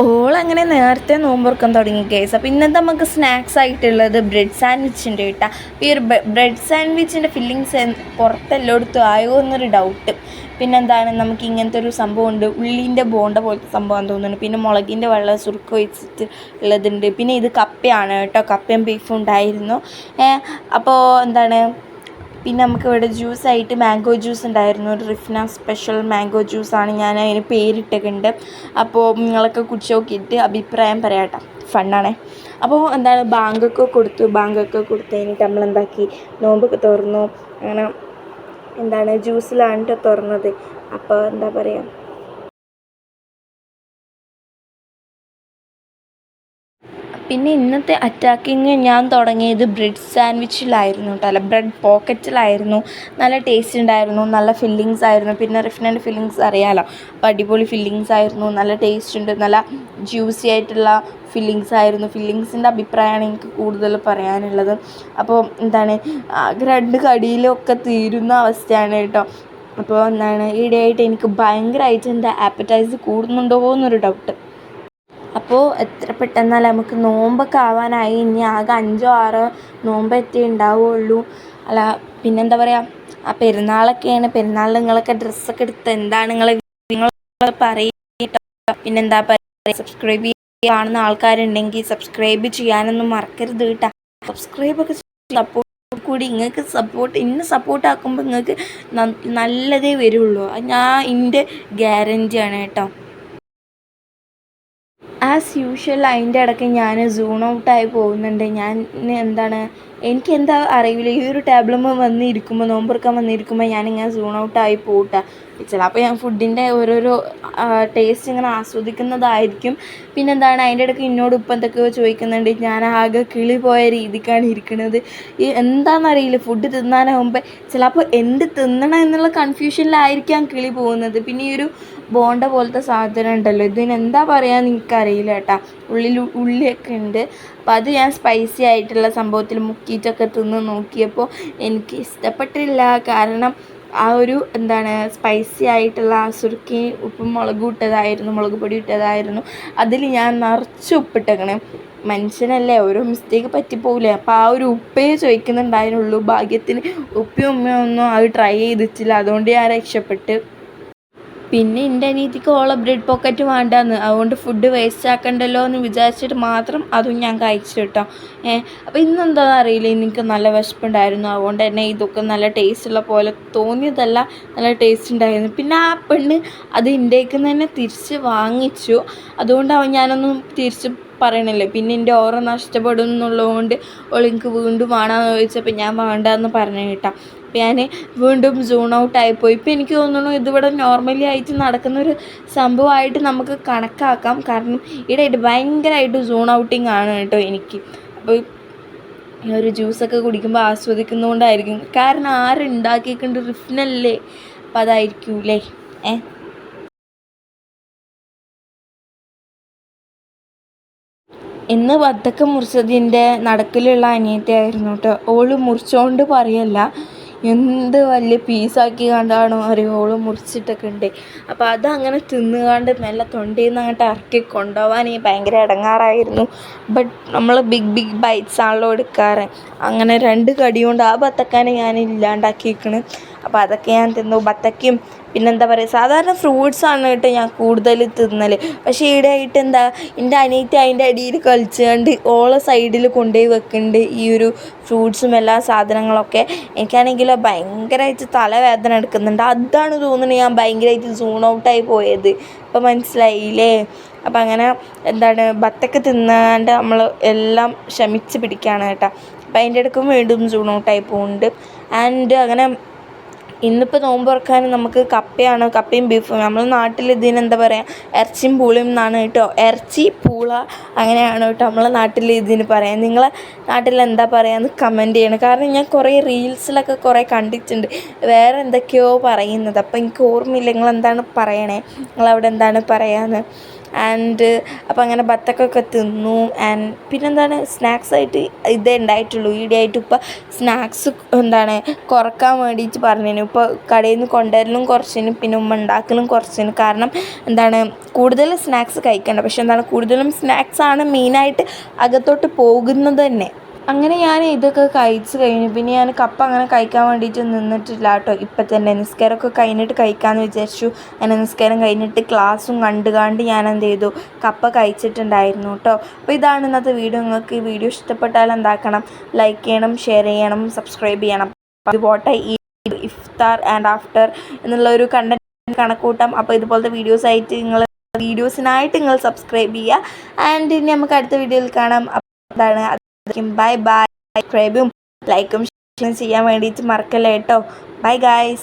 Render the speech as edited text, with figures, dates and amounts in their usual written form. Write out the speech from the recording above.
ഓളങ്ങനെ നേരത്തെ നോമ്പുറക്കാൻ തുടങ്ങി കേസ്. അപ്പോൾ ഇന്നത്തെ നമുക്ക് സ്നാക്സ് ആയിട്ടുള്ളത് ബ്രെഡ് സാൻഡ്വിച്ചിൻ്റെ കേട്ടോ. ഈ ഒരു ബ്രെഡ് സാൻഡ്വിച്ചിൻ്റെ ഫില്ലിങ്സ് പുറത്തെല്ലായിടത്തും ആയോ എന്നൊരു ഡൗട്ട്. പിന്നെന്താണ്, നമുക്ക് ഇങ്ങനത്തെ ഒരു സംഭവമുണ്ട്, ഉള്ളിൻ്റെ ബോണ്ട പോലത്തെ സംഭവം തോന്നുന്നു. പിന്നെ മുളകിൻ്റെ വെള്ളം സുറുക്ക് ഒഴിച്ചിട്ട് ഉള്ളതുണ്ട്. പിന്നെ ഇത് കപ്പയാണ് കേട്ടോ, കപ്പയും ബീഫും ഉണ്ടായിരുന്നു. അപ്പോൾ എന്താണ്, പിന്നെ നമുക്ക് ഇവിടെ ജ്യൂസായിട്ട് മാംഗോ ജ്യൂസ് ഉണ്ടായിരുന്നു. ഒരു റിഫ്ന സ്പെഷ്യൽ മാംഗോ ജ്യൂസാണ്, ഞാൻ അതിന് പേരിട്ടിട്ടുണ്ട്. അപ്പോൾ നിങ്ങളൊക്കെ കുടിച്ച് നോക്കിയിട്ട് അഭിപ്രായം പറയാം കേട്ടോ, ഫണ്ണാണേ. അപ്പോൾ എന്താണ്, ബാങ്കൊക്കെ കൊടുത്തു കഴിഞ്ഞിട്ട് നമ്മളെന്താക്കി, നോമ്പൊക്കെ തുറന്നു. അങ്ങനെ എന്താണ്, ജ്യൂസിലാണ് തുറന്നത്. അപ്പോൾ എന്താ പറയുക, പിന്നെ ഇന്നത്തെ അറ്റാക്കിങ് ഞാൻ തുടങ്ങിയത് ബ്രെഡ് സാൻഡ്വിച്ചിലായിരുന്നു കേട്ടോ, അല്ല ബ്രെഡ് പോക്കറ്റിലായിരുന്നു. നല്ല ടേസ്റ്റ് ഉണ്ടായിരുന്നു, നല്ല ഫില്ലിങ്സ് ആയിരുന്നു. പിന്നെ റിഫ്നൻ്റെ ഫില്ലിങ്സ് അറിയാമല്ലോ, അപ്പോൾ അടിപൊളി ഫില്ലിങ്സ് ആയിരുന്നു, നല്ല ടേസ്റ്റ് ഉണ്ട്, നല്ല ജ്യൂസി ആയിട്ടുള്ള ഫില്ലിങ്സ് ആയിരുന്നു. ഫില്ലിങ്സിൻ്റെ അഭിപ്രായമാണ് എനിക്ക് കൂടുതൽ പറയാനുള്ളത്. അപ്പോൾ എന്താണ്, രണ്ട് കടിയിലൊക്കെ തീരുന്ന അവസ്ഥയാണ് കേട്ടോ. അപ്പോൾ എന്താണ്, ഈയിടെയായിട്ട് എനിക്ക് ഭയങ്കരമായിട്ട് എൻ്റെ ആപ്പറ്റൈസ് കൂടുന്നുണ്ടോ എന്നൊരു ഡൗട്ട്. അപ്പോൾ എത്ര പെട്ടെന്നാൽ നമുക്ക് നോമ്പൊക്കെ ആവാനായി, ഇനി ആകെ 5-6 നോമ്പെത്തേ ഉണ്ടാവുള്ളൂ. അല്ല പിന്നെന്താ പറയുക, ആ പെരുന്നാളൊക്കെയാണ്. പെരുന്നാളിൽ നിങ്ങളൊക്കെ ഡ്രസ്സൊക്കെ എടുത്ത് എന്താണ് നിങ്ങൾ പറയുക. പിന്നെന്താ പറയുക, സബ്സ്ക്രൈബ് കാണുന്ന ആൾക്കാരുണ്ടെങ്കിൽ സബ്സ്ക്രൈബ് ചെയ്യാനൊന്നും മറക്കരുത് കേട്ടോ. സബ്സ്ക്രൈബൊക്കെ സപ്പോർട്ട് കൂടി നിങ്ങൾക്ക് എന്നെ സപ്പോർട്ടാക്കുമ്പോൾ നിങ്ങൾക്ക് നല്ലതേ വരുള്ളൂ. ഞാൻ എൻ്റെ ഗ്യാരൻറ്റിയാണ് കേട്ടോ. ആസ് യൂഷ്വൽ അതിൻ്റെ ഇടയ്ക്ക് ഞാൻ സൂൺ ഔട്ടായി പോകുന്നുണ്ട്. ഞാൻ എന്താണ്, എനിക്കെന്താ അറിയില്ല, ഈ ഒരു ടേബിളുമ്പോൾ വന്നിരിക്കുമ്പോൾ, നോമ്പെടുക്കാൻ വന്നിരിക്കുമ്പോൾ ഞാനിങ്ങനെ സൂൺ ഔട്ടായി പോകട്ടെ. ചിലപ്പോൾ ഞാൻ ഫുഡിൻ്റെ ഓരോരോ ടേസ്റ്റ് ഇങ്ങനെ ആസ്വദിക്കുന്നതായിരിക്കും. പിന്നെന്താണ്, അതിൻ്റെ ഇടയ്ക്ക് എന്നോട് ഇപ്പം എന്തൊക്കെയോ ചോദിക്കുന്നുണ്ട്. ഞാൻ ആകെ കിളി പോയ രീതിക്കാണ് ഇരിക്കുന്നത്. ഈ എന്താണെന്നറിയില്ല, ഫുഡ് തിന്നാനാകുമ്പോൾ ചിലപ്പോൾ എന്ത് തിന്നണം എന്നുള്ള കൺഫ്യൂഷനിലായിരിക്കാം കിളി പോകുന്നത്. പിന്നെ ഈ ഒരു ബോണ്ട പോലത്തെ സാധനം ഉണ്ടല്ലോ, ഇതിനെന്താ പറയുക എനിക്കറിയില്ല കേട്ടോ. ഉള്ളിയൊക്കെ ഉണ്ട്. അപ്പോൾ അത് ഞാൻ സ്പൈസി ആയിട്ടുള്ള സംഭവത്തിൽ മുക്കിയിട്ടൊക്കെ തിന്ന് നോക്കിയപ്പോൾ എനിക്ക് ഇഷ്ടപ്പെട്ടില്ല. കാരണം ആ ഒരു എന്താണ്, സ്പൈസി ആയിട്ടുള്ള ആ സുറുക്കി ഉപ്പും മുളക് പൊടി ഇട്ടതായിരുന്നു. അതിൽ ഞാൻ നിറച്ച് ഉപ്പിട്ടേക്കണേ. മനുഷ്യനല്ലേ, ഓരോ മിസ്റ്റേക്ക് പറ്റിപ്പോവില്ലേ. അപ്പോൾ ആ ഒരു ഉപ്പേ ചോദിക്കുന്നുണ്ടായിരുന്നുള്ളൂ. ഭാഗ്യത്തിന് ഉപ്പയും ഉമ്മയൊന്നും അത് ട്രൈ ചെയ്തിട്ടില്ല, അതുകൊണ്ട് ഞാൻ രക്ഷപ്പെട്ട്. പിന്നെ എൻ്റെ അനിയത്തിക്ക് ഓളെ ബ്രെഡ് പോക്കറ്റ് വേണ്ടാന്ന്, അതുകൊണ്ട് ഫുഡ് വേസ്റ്റ് ആക്കണ്ടല്ലോ എന്ന് വിചാരിച്ചിട്ട് മാത്രം അതും ഞാൻ കഴിച്ചു കേട്ടോ. അപ്പോൾ ഇന്നെന്താണെന്ന് അറിയില്ല, എനിക്ക് നല്ല വിശപ്പുണ്ടായിരുന്നു. അതുകൊണ്ട് തന്നെ ഇതൊക്കെ നല്ല ടേസ്റ്റുള്ള പോലെ തോന്നിയതല്ല, നല്ല ടേസ്റ്റ് ഉണ്ടായിരുന്നു. പിന്നെ ആ പെണ്ണ് അത് ഇന്ത്യക്ക് തന്നെ തിരിച്ച് വാങ്ങിച്ചു. അതുകൊണ്ട് ഞാനൊന്നും തിരിച്ച് പറയണില്ലേ. പിന്നെ എൻ്റെ ഓറ നഷ്ടപ്പെടും എന്നുള്ളതുകൊണ്ട് എനിക്ക് വീണ്ടും വേണമെന്ന് ചോദിച്ചപ്പോൾ ഞാൻ വേണ്ടാന്ന് പറഞ്ഞു കേട്ടോ. അപ്പോൾ ഞാൻ വീണ്ടും സൂൺ ഔട്ടായിപ്പോയി. ഇപ്പോൾ എനിക്ക് തോന്നുന്നു ഇതിവിടെ നോർമലി ആയിട്ട് നടക്കുന്നൊരു സംഭവമായിട്ട് നമുക്ക് കണക്കാക്കാം. കാരണം ഇടയായിട്ട് ഭയങ്കരമായിട്ട് സൂൺ ഔട്ടിങ് ആണ് കേട്ടോ എനിക്ക്. അപ്പോൾ ഈ ഒരു ജ്യൂസൊക്കെ കുടിക്കുമ്പോൾ ആസ്വദിക്കുന്നതുകൊണ്ടായിരിക്കും. കാരണം ആരുണ്ടാക്കിയിട്ടുണ്ട്, റിഫ്നല്ലേ, അപ്പോൾ അതായിരിക്കൂലേ. ഇന്ന് വത്തക്ക മുറിച്ചതിൻ്റെ നടക്കിലുള്ള അനിയത്തിയായിരുന്നു കേട്ടോ. ഓള് മുറിച്ചോണ്ട് പറയല്ല, എന്ത് വലിയ പീസാക്കി കണ്ടാണോ അറിയോ ഓള് മുറിച്ചിട്ടൊക്കെ ഉണ്ട്. അപ്പോൾ അതങ്ങനെ തിന്നുകാണ്ട് മെല്ലെ തൊണ്ടയിൽ നിന്ന് അങ്ങോട്ട് ഇറക്കി കൊണ്ടുപോകാൻ ഭയങ്കര ഇടങ്ങാറായിരുന്നു. ബട്ട് നമ്മൾ ബിഗ് ബൈറ്റ്സ് ആണല്ലോ എടുക്കാറ്. അങ്ങനെ 2 കടി കൊണ്ട് ആ ബത്തക്കാനെ ഞാൻ ഇല്ലാണ്ടാക്കിയിരിക്കണ്. അപ്പോൾ അതൊക്കെ ഞാൻ തിന്നു. ബത്തക്കയും പിന്നെന്താ പറയുക, സാധാരണ ഫ്രൂട്ട്സാണ് കേട്ടോ ഞാൻ കൂടുതൽ തിന്നൽ. പക്ഷേ ഈടെയായിട്ട് എന്താ, എൻ്റെ അനിയത്തി അതിൻ്റെ അടിയിൽ കളിച്ചുകൊണ്ട് ഓളെ സൈഡിൽ കൊണ്ടുപോയി വെക്കുന്നുണ്ട് ഈ ഒരു ഫ്രൂട്ട്സും എല്ലാ സാധനങ്ങളൊക്കെ. എനിക്കാണെങ്കിലോ ഭയങ്കരമായിട്ട് തലവേദന എടുക്കുന്നുണ്ട്. അതാണ് തോന്നുന്നത് ഞാൻ ഭയങ്കരമായിട്ട് സൂൺ ഔട്ടായി പോയത്. ഇപ്പം മനസ്സിലായില്ലേ. അപ്പം അങ്ങനെ എന്താണ്, ബത്തക്ക തിന്നാണ്ട് നമ്മൾ എല്ലാം ക്ഷമിച്ച് പിടിക്കുകയാണ് കേട്ടോ. അപ്പം അതിൻ്റെ ഇടയ്ക്കും വീണ്ടും സൂൺ ഔട്ടായി പോകുന്നുണ്ട്. ആൻഡ് അങ്ങനെ ഇന്നിപ്പോൾ നോമ്പ് തുറക്കാൻ നമുക്ക് കപ്പയും ബീഫും. നമ്മൾ നാട്ടിൽ ഇതിനെന്താ പറയുക, ഇറച്ചിയും പൂളയും എന്നാണ് കേട്ടോ. ഇറച്ചി പൂള അങ്ങനെയാണ് കേട്ടോ നമ്മളെ നാട്ടിൽ ഇതിന് പറയാം. നിങ്ങളെ നാട്ടിൽ എന്താ പറയുകയെന്ന് കമൻറ്റ് ചെയ്യണം. കാരണം ഞാൻ കുറേ റീൽസിലൊക്കെ കുറേ കണ്ടിട്ടുണ്ട് വേറെ എന്തൊക്കെയോ പറയുന്നത്. അപ്പോൾ എനിക്ക് ഓർമ്മയില്ല നിങ്ങളെന്താണ് പറയണേ, നിങ്ങളവിടെ എന്താണ് പറയാമെന്ന്. ആൻഡ് അപ്പോൾ അങ്ങനെ ബത്തക്കൊക്കെ തിന്നു. ആൻഡ് പിന്നെന്താണ് സ്നാക്സായിട്ട് ഇതേ ഉണ്ടായിട്ടുള്ളൂ. ഈടെയായിട്ട് ഇപ്പോൾ സ്നാക്സ് എന്താണ് കുറക്കാൻ വേണ്ടിയിട്ട് പറഞ്ഞിരുന്നു. ഇപ്പോൾ കടയിൽ നിന്ന് കൊണ്ടുവരലും കുറച്ചിന്, പിന്നെ ഉമ്മ ഉണ്ടാക്കലും കുറച്ചിന്. കാരണം എന്താണ് കൂടുതൽ സ്നാക്സ് കഴിക്കണ്ട, പക്ഷെ എന്താണ് കൂടുതലും സ്നാക്സാണ് മെയിനായിട്ട് അകത്തോട്ട് പോകുന്നത് തന്നെ. അങ്ങനെ ഞാൻ ഇതൊക്കെ കഴിച്ച് കഴിഞ്ഞു. പിന്നെ ഞാൻ കപ്പ അങ്ങനെ കഴിക്കാൻ വേണ്ടിയിട്ട് നിന്നിട്ടില്ല കേട്ടോ. ഇപ്പം തന്നെ നിസ്കാരമൊക്കെ കഴിഞ്ഞിട്ട് കഴിക്കാമെന്ന് വിചാരിച്ചു. അങ്ങനെ നിസ്കാരം കഴിഞ്ഞിട്ട് ക്ലാസ്സും കണ്ടുകാണ്ട് ഞാൻ എന്ത് ചെയ്തു, കപ്പ കഴിച്ചിട്ടുണ്ടായിരുന്നു കേട്ടോ. അപ്പോൾ ഇതാണ് ഇന്നത്തെ വീഡിയോ. നിങ്ങൾക്ക് ഈ വീഡിയോ ഇഷ്ടപ്പെട്ടാൽ എന്താക്കണം, ലൈക്ക് ചെയ്യണം, ഷെയർ ചെയ്യണം, സബ്സ്ക്രൈബ് ചെയ്യണം. അപ്പോൾ അതുപോട്ടെ ഈ ഇഫ്താർ ആൻഡ് ആഫ്റ്റർ എന്നുള്ള ഒരു കണ്ടന്റ് കണക്കൂട്ടാം. അപ്പോൾ ഇതുപോലത്തെ വീഡിയോസിനായിട്ട് നിങ്ങൾ സബ്സ്ക്രൈബ് ചെയ്യുക. ആൻഡ് ഇനി നമുക്ക് അടുത്ത വീഡിയോയിൽ കാണാം. എന്താണ് ബൈ ബൈ. സബ്സ്ക്രൈബും ലൈക്കും ഷെയറും ചെയ്യാൻ വേണ്ടിയിട്ട് മറക്കല്ലേ കേട്ടോ. Bye guys.